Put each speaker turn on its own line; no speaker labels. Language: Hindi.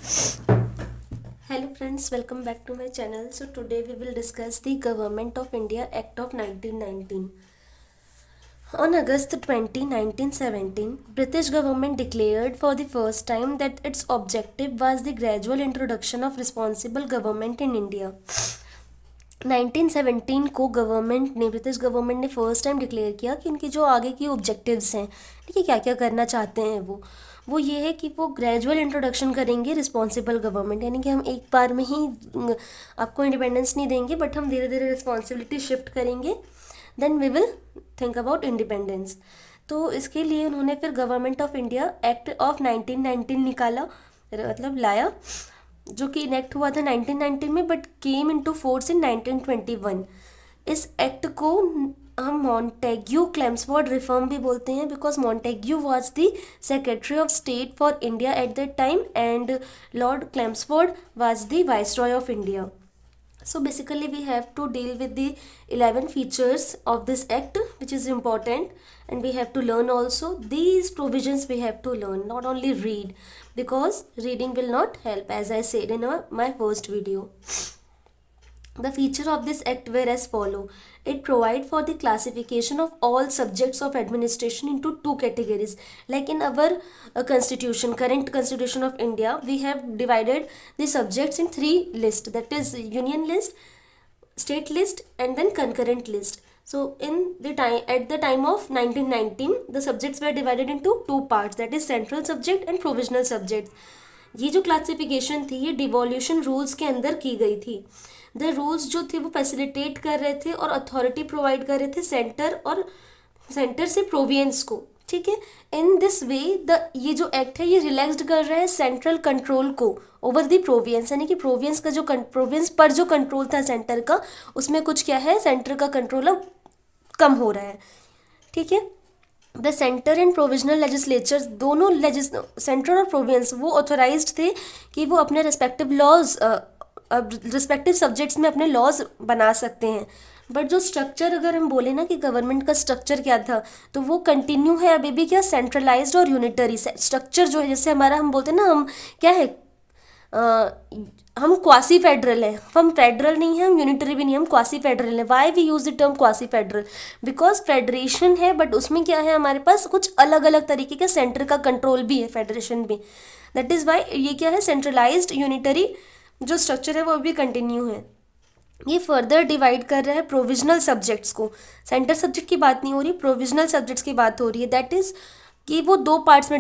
Hello friends, welcome back to my channel. So today we will discuss the Government of India Act of 1919. On August 20, 1917, British government declared for the first time that its objective was the gradual introduction of responsible government in India. 1917 को ब्रिटिश गवर्नमेंट ने फर्स्ट टाइम डिक्लेयर किया कि इनकी जो आगे की ऑब्जेक्टिव्स हैं, ठीक है, क्या क्या करना चाहते हैं वो ये है कि वो ग्रेजुअल इंट्रोडक्शन करेंगे रिस्पॉन्सिबल गवर्नमेंट, यानी कि हम एक बार में ही आपको इंडिपेंडेंस नहीं देंगे, बट हम धीरे धीरे रिस्पॉन्सिबिलिटी शिफ्ट करेंगे, then we will think about independence. तो इसके लिए उन्होंने फिर government of India act of 1919 निकाला, मतलब लाया, जो कि इनेक्ट हुआ था 1919 में but came into force in 1921। इस एक्ट को हम मॉन्टेग्यू क्लेम्सफोर्ड रिफॉर्म भी बोलते हैं, because Montagu was the secretary of state for India at that time and Lord Chelmsford was the viceroy of India. So basically we have to deal with the 11 features of this act, which is important, and we have to learn also these provisions. We have to learn, not only read, because reading will not help, as I said in my first video. The feature of this act were as follow. It provide for the classification of all subjects of administration into two categories. Like in our current constitution of India, we have divided the subjects in three lists. That is union list, state list, and then concurrent list. So at the time of 1919, the subjects were divided into two parts. That is central subject and provisional subject. ये जो क्लासिफिकेशन थी ये डिवोल्यूशन रूल्स के अंदर की गई थी. द रूल्स जो थे वो फैसिलिटेट कर रहे थे और अथॉरिटी प्रोवाइड कर रहे थे सेंटर से प्रोविंस को, ठीक है. इन दिस वे ये जो एक्ट है ये रिलैक्स्ड कर रहा है सेंट्रल कंट्रोल को ओवर द प्रोविंस, यानी कि प्रोविंस का जो प्रोविंस पर जो कंट्रोल था सेंटर का, उसमें कुछ क्या है, सेंटर का कंट्रोल अब कम हो रहा है, ठीक है. The centre and provisional legislatures, दोनों सेंटर और प्रोविंस वो ऑथोराइज्ड थे कि वो अपने रिस्पेक्टिव लॉज रिस्पेक्टिव सब्जेक्ट्स में अपने लॉज बना सकते हैं. बट जो स्ट्रक्चर अगर हम बोले ना कि गवर्नमेंट का स्ट्रक्चर क्या था, तो वो कंटिन्यू है अभी भी, क्या, सेंट्रलाइज्ड और यूनिटरी स्ट्रक्चर जो है. जैसे हमारा हम बोलते हैं ना, हम क्या है, हम क्वासी फेडरल हैं, हम फेडरल नहीं है, हम यूनिटरी भी नहीं, हम क्वासी फेडरल हैं. Why we use the term quasi federal, because federation है बट उसमें क्या है, हमारे पास कुछ अलग अलग तरीके के सेंटर का कंट्रोल भी है, फेडरेशन भी. दैट इज़ वाई ये क्या है, सेंट्रलाइज्ड यूनिटरी जो स्ट्रक्चर है वो अभी कंटिन्यू है. ये फर्दर डिवाइड कर रहा है प्रोविजनल सब्जेक्ट्स को. सेंटर सब्जेक्ट की बात नहीं हो रही, प्रोविजनल सब्जेक्ट्स की बात हो रही है. दैट इज़ कि वो दो पार्ट्स में